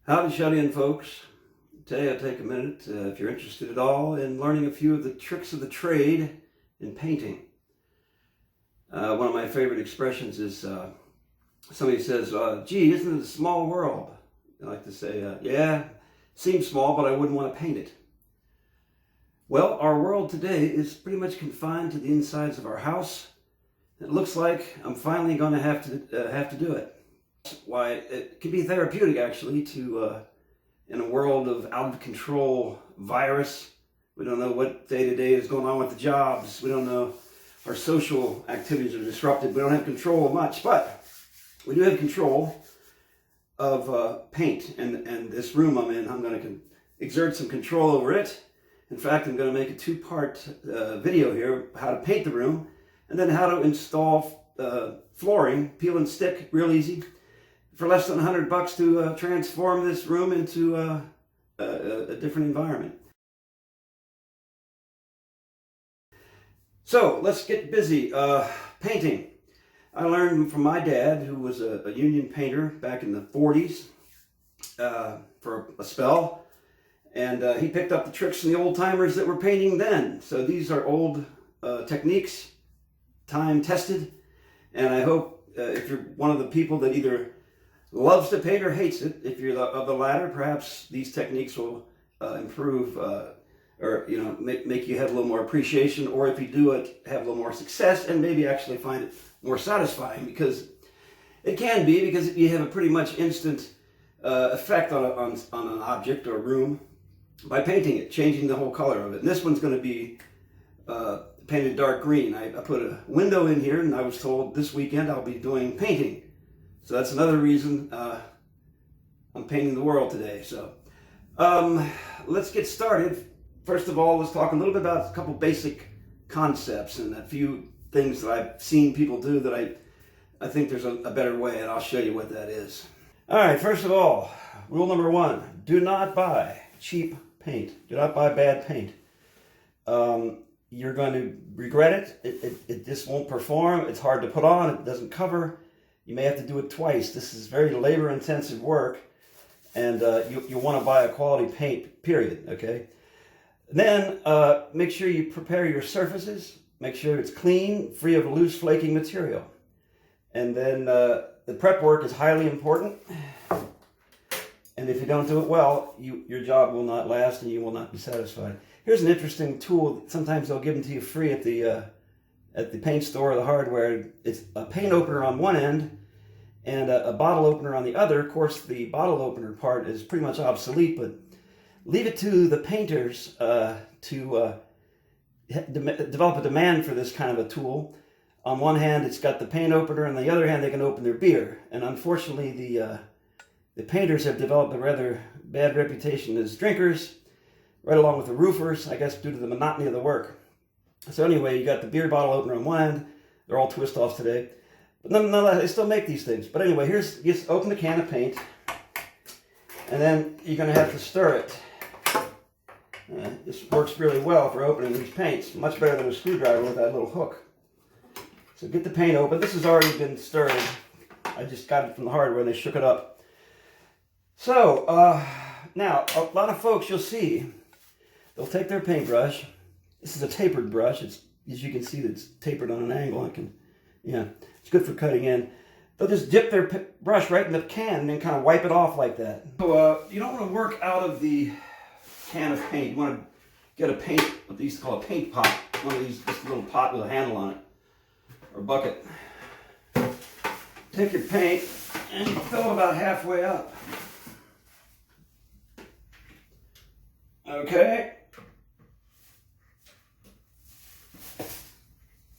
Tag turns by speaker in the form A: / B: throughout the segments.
A: Howdy, shut-in folks. Today I'll take a minute, if you're interested at all, in learning a few of the tricks of the trade in painting. One of my favorite expressions is somebody says, gee, isn't it a small world? I like to say, yeah, seems small, but I wouldn't want to paint it. Well, our world today is pretty much confined to the insides of our house. It looks like I'm finally going to have to do it. Why, it can be therapeutic actually to in a world of out of control virus. We don't know what day to day is going on with the jobs. We don't know, our social activities are disrupted. We don't have control of much, but we do have control of paint. And this room I'm in, I'm going to exert some control over it. In fact, I'm going to make a two-part video here, how to paint the room, and then how to install flooring, peel and stick, real easy, for less than $100 to transform this room into a different environment. So let's get busy. Painting. I learned from my dad, who was a union painter back in the 40s for a spell. And he picked up the tricks from the old timers that were painting then. So these are old techniques, time tested. And I hope if you're one of the people that either loves to paint or hates it, if you're of the latter, perhaps these techniques will improve or make you have a little more appreciation, or if you do it, have a little more success and maybe actually find it more satisfying, because it can be, because you have a pretty much instant effect on an object or room by painting it, changing the whole color of it. And this one's going to be painted dark green. I put a window in here, and I was told this weekend I'll be doing painting. So that's another reason I'm painting the world today. So let's get started. First of all, let's talk a little bit about a couple basic concepts and a few things that I've seen people do that I think there's a better way, and I'll show you what that is. All right, first of all, rule number one, do not buy cheap paint. Do not buy bad paint. You're going to regret it. It just won't perform. It's hard to put on. It doesn't cover. You may have to do it twice. This is very labor-intensive work, and you want to buy a quality paint, period, okay? Then make sure you prepare your surfaces. Make sure it's clean, free of loose, flaking material. And then the prep work is highly important. And if you don't do it well, your job will not last and you will not be satisfied. Here's an interesting tool. Sometimes they'll give them to you free at the paint store or the hardware. It's a paint opener on one end and a bottle opener on the other. Of course, the bottle opener part is pretty much obsolete, but leave it to the painters to develop a demand for this kind of a tool. On one hand, it's got the paint opener, and on the other hand, they can open their beer. And unfortunately, the painters have developed a rather bad reputation as drinkers, right along with the roofers, I guess due to the monotony of the work. So anyway, you got the beer bottle opener on one end. They're all twist-offs today. But nonetheless, they still make these things. But anyway, you just open the can of paint, and then you're going to have to stir it. This works really well for opening these paints. Much better than a screwdriver with that little hook. So get the paint open. This has already been stirred. I just got it from the hardware and they shook it up. So, now, a lot of folks you'll see, they'll take their paintbrush. This is a tapered brush. It's, as you can see, it's tapered on an angle. It's good for cutting in. They'll just dip their brush right in the can and then kind of wipe it off like that. So you don't want to work out of the can of paint. You want to get a paint, what they used to call a paint pot. One of these, just a little pot with a handle on it, or a bucket. Take your paint and you fill it about halfway up. Okay.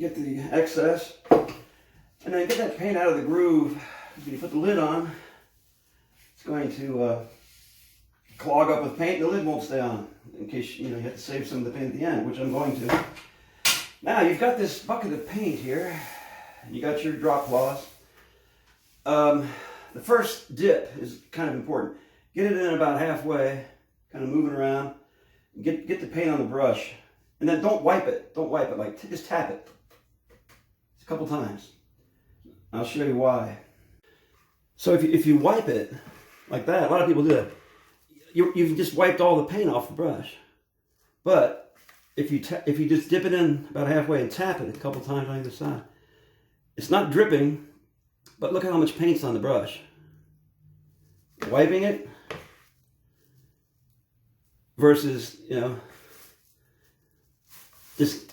A: Get the excess, and then get that paint out of the groove. When you put the lid on, it's going to clog up with paint. The lid won't stay on, in case you have to save some of the paint at the end, which I'm going to. Now you've got this bucket of paint here, and you got your drop cloths. The first dip is kind of important. Get it in about halfway, kind of moving around. Get the paint on the brush, and then don't wipe it. Don't wipe it. Like just tap it a couple times. I'll show you why. So if you wipe it, like that. A lot of people do that. You've just wiped all the paint off the brush. But if you just dip it in about halfway and tap it a couple times on either side, it's not dripping, but look how much paint's on the brush. Wiping it versus, just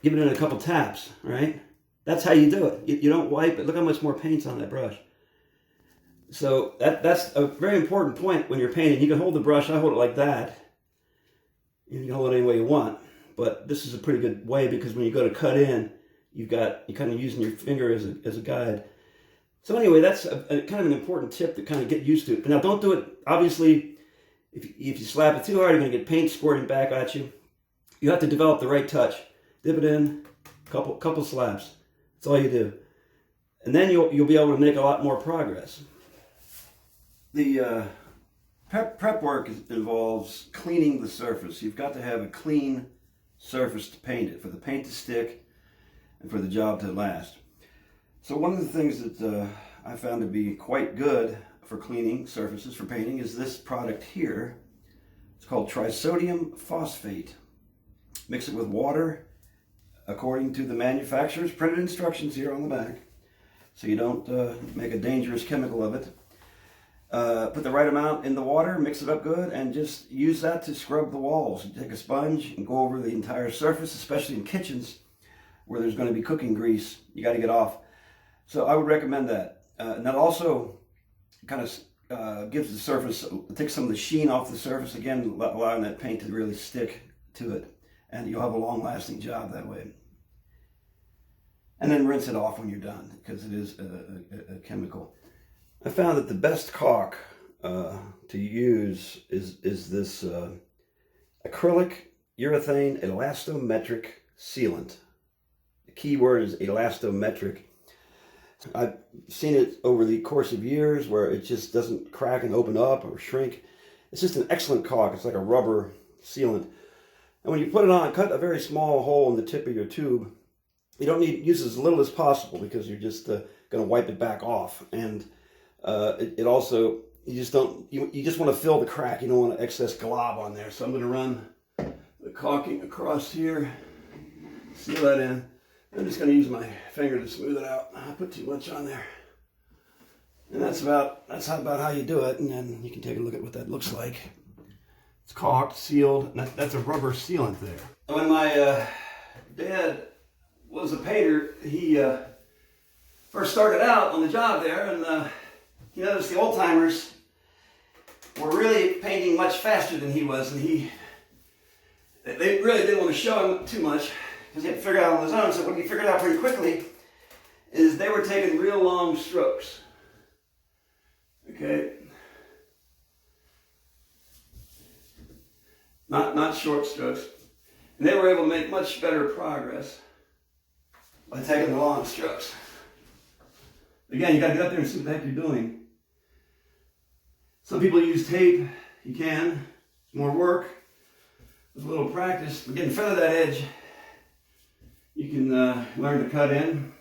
A: give it in a couple taps, right? That's how you do it. You don't wipe it. Look how much more paint's on that brush. So that's a very important point when you're painting. You can hold the brush. I hold it like that. You can hold it any way you want. But this is a pretty good way because when you go to cut in, you're kind of using your finger as a guide. So anyway, that's a kind of an important tip to kind of get used to. Now, don't do it. Obviously, if you slap it too hard, you're going to get paint squirting back at you. You have to develop the right touch. Dip it in, couple slaps. That's all you do, and then you'll be able to make a lot more progress. The prep work involves cleaning the surface. You've got to have a clean surface to paint it, for the paint to stick and for the job to last. So one of the things that I found to be quite good for cleaning surfaces, for painting, is this product here. It's called trisodium phosphate. Mix it with water according to the manufacturer's printed instructions here on the back, so you don't make a dangerous chemical of it. Put the right amount in the water, mix it up good, and just use that to scrub the walls. You take a sponge and go over the entire surface, especially in kitchens where there's going to be cooking grease you got to get off. So I would recommend that. And that also kind of gives the surface, takes some of the sheen off the surface, again, allowing that paint to really stick to it. And you'll have a long-lasting job that way. And then rinse it off when you're done, because it is a chemical. I found that the best caulk to use is this acrylic urethane elastometric sealant. The key word is elastometric. I've seen it over the course of years where it just doesn't crack and open up or shrink. It's just an excellent caulk. It's like a rubber sealant. And when you put it on, cut a very small hole in the tip of your tube. You don't need, use as little as possible because you're just going to wipe it back off. And it also, you just want to fill the crack. You don't want excess glob on there. So I'm going to run the caulking across here, seal that in. I'm just going to use my finger to smooth it out. I put too much on there. And that's about how you do it. And then you can take a look at what that looks like. It's caulked, sealed, and that's a rubber sealant there. When my dad was a painter, he first started out on the job there, and he noticed the old-timers were really painting much faster than he was, and they really didn't want to show him too much because he had to figure it out on his own. So what he figured out pretty quickly is they were taking real long strokes. Okay. Not short strokes. And they were able to make much better progress by taking the long strokes. Again, you got to get up there and see what the heck you're doing. Some people use tape. You can. It's more work. With a little practice. But get in front of that edge, you can learn to cut in.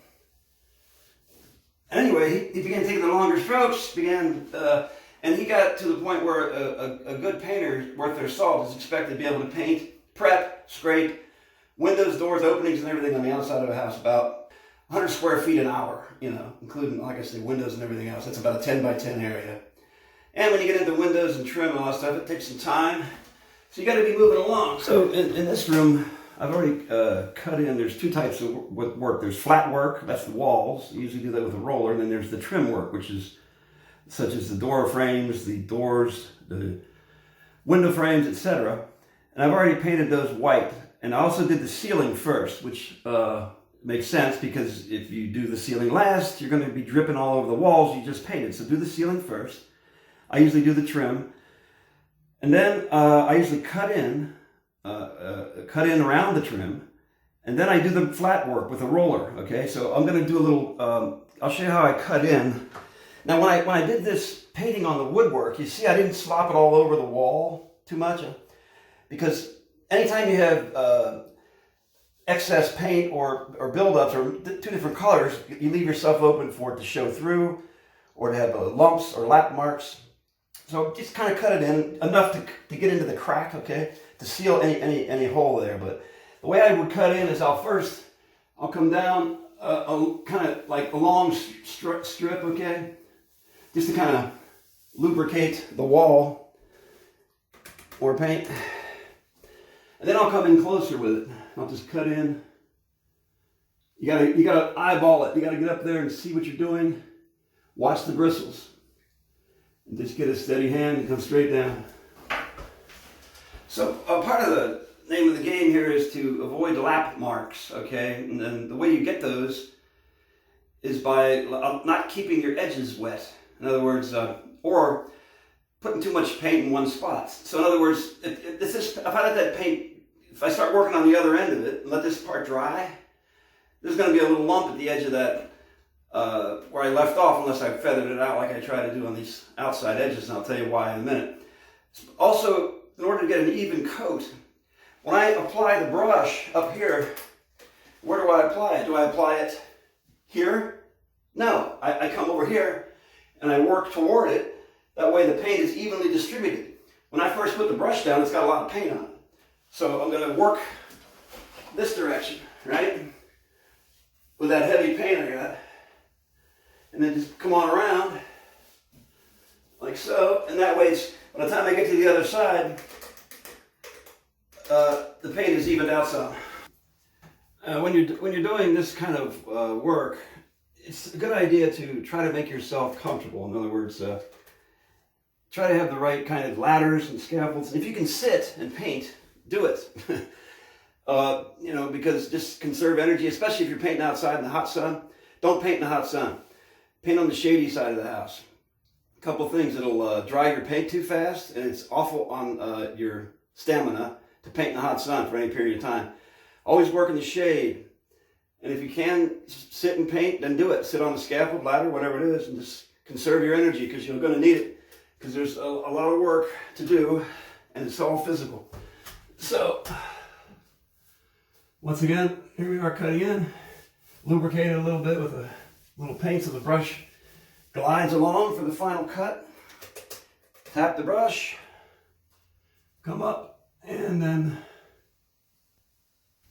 A: Anyway, he began taking the longer strokes, and he got to the point where a good painter worth their salt is expected to be able to paint, prep, scrape, windows, doors, openings, and everything on the outside of a house about 100 square feet an hour, including, like I said, windows and everything else. That's about a 10 by 10 area. And when you get into windows and trim and all that stuff, it takes some time. So you got to be moving along. So in this room, I've already cut in. There's two types of work. There's flat work, that's the walls. You usually do that with a roller. And then there's the trim work, which is such as the door frames, the doors, the window frames, etc. And I've already painted those white. And I also did the ceiling first, which makes sense because if you do the ceiling last, you're going to be dripping all over the walls you just painted. So do the ceiling first. I usually do the trim. And then I usually cut in around the trim. And then I do the flat work with a roller, okay? So I'm going to do a little, I'll show you how I cut in. Now, when I did this painting on the woodwork, you see I didn't slop it all over the wall too much because anytime you have excess paint or buildups or two different colors, you leave yourself open for it to show through or to have lumps or lap marks. So just kind of cut it in enough to get into the crack, okay, to seal any hole there. But the way I would cut in is I'll come down kind of like a long strip, okay, just to kind of lubricate the wall or paint. And then I'll come in closer with it. I'll just cut in. You gotta eyeball it. You gotta get up there and see what you're doing. Watch the bristles. And just get a steady hand and come straight down. So part of the name of the game here is to avoid lap marks, okay? And then the way you get those is by not keeping your edges wet. In other words, or putting too much paint in one spot. So in other words, if I let that paint, if I start working on the other end of it and let this part dry, there's going to be a little lump at the edge of that where I left off, unless I feathered it out like I try to do on these outside edges, and I'll tell you why in a minute. Also, in order to get an even coat, when I apply the brush up here, where do I apply it? Do I apply it here? No, I come over here and I work toward it. That way the paint is evenly distributed. When I first put the brush down, it's got a lot of paint on it. So I'm going to work this direction, right? With that heavy paint I got. And then just come on around, like so. And that way, it's, by the time I get to the other side, the paint is evened out some. When you're doing this kind of work, it's a good idea to try to make yourself comfortable. In other words, try to have the right kind of ladders and scaffolds. And if you can sit and paint, do it. You know, because just conserve energy, especially if you're painting outside in the hot sun. Don't paint in the hot sun. Paint on the shady side of the house. A couple things, it'll dry your paint too fast, and it's awful on your stamina to paint in the hot sun for any period of time. Always work in the shade. And if you can sit and paint, then do it. Sit on the scaffold, ladder, whatever it is, and just conserve your energy, because you're going to need it. Because there's a lot of work to do, and it's all physical. So, once again, here we are cutting in. Lubricate it a little bit with a little paint so the brush glides along for the final cut. Tap the brush, come up, and then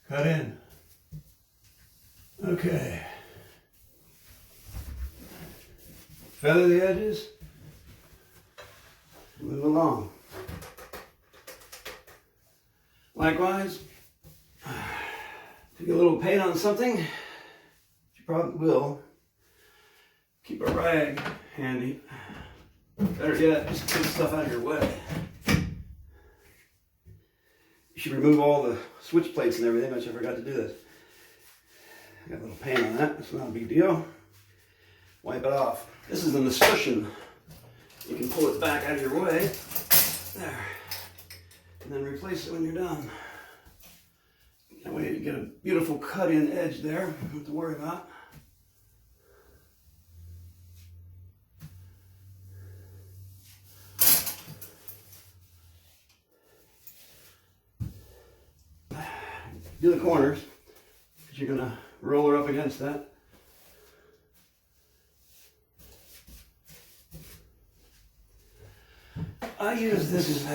A: cut in. Okay. Feather the edges, move along. Likewise, if you get a little paint on something, you probably will, keep a rag handy. Better yet, just get stuff out of your way. You should remove all the switch plates and everything, which I forgot to do this. I got a little paint on that, it's not a big deal. Wipe it off. This is an escutcheon. You can pull it back out of your way. There. And then replace it when you're done. That way you get a beautiful cut-in edge there, nothing to worry about. Do the corners, because you're going to roll her up against that. I use this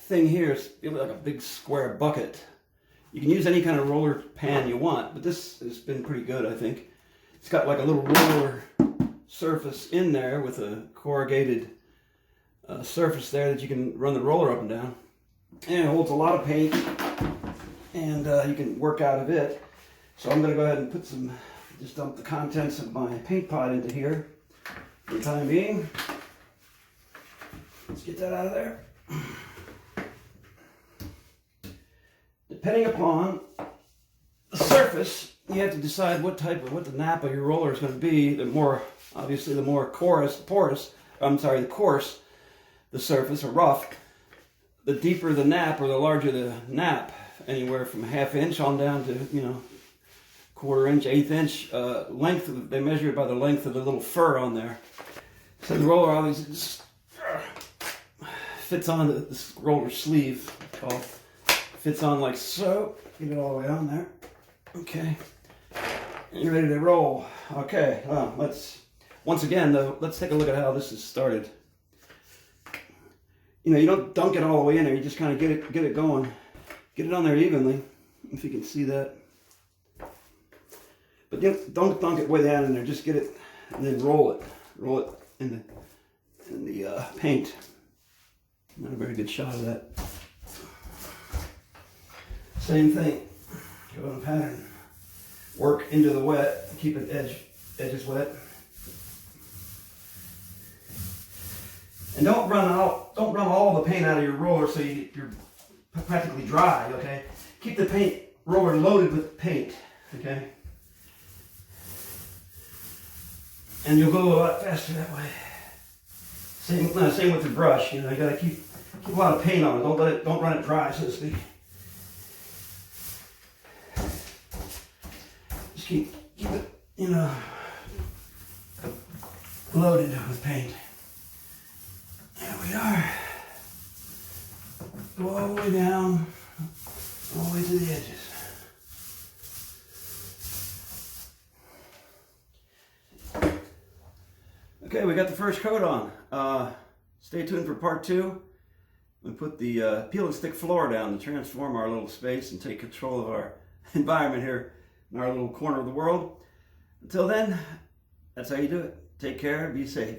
A: thing here, it's like a big square bucket. You can use any kind of roller pan you want, but this has been pretty good, I think. It's got like a little roller surface in there with a corrugated surface there that you can run the roller up and down. And it holds a lot of paint, and you can work out of it. So I'm going to go ahead and put just dump the contents of my paint pot into here for the time being. Let's get that out of there. Depending upon the surface, you have to decide what the nap of your roller is going to be. The more coarse the surface, or rough, the deeper the nap or the larger the nap. Anywhere from 1/2 inch on down to, 1/4 inch, 1/8 inch length. They measure it by the length of the little fur on there. So the roller always fits on this roller sleeve, fits on like so. Get it all the way on there. Okay, and you're ready to roll. Okay, let's take a look at how this is started. you don't dunk it all the way in there. You just kind of get it going, get it on there evenly. If you can see that. But don't dunk it way down in there. Just get it and then roll it in the paint. Not a very good shot of that. Same thing. Go on a pattern. Work into the wet. Keep it edges wet. And don't run all the paint out of your roller so you're practically dry. Okay. Keep the paint roller loaded with paint. Okay. And you'll go a lot faster that way. Same with the brush. You gotta keep a lot of paint on it. Don't run it dry, so to speak. Just keep it, loaded with paint. There we are. Go all the way down, all the way to the edges. Okay, we got the first coat on. Stay tuned for part 2. We put the peel and stick floor down to transform our little space and take control of our environment here in our little corner of the world. Until then, that's how you do it. Take care, be safe.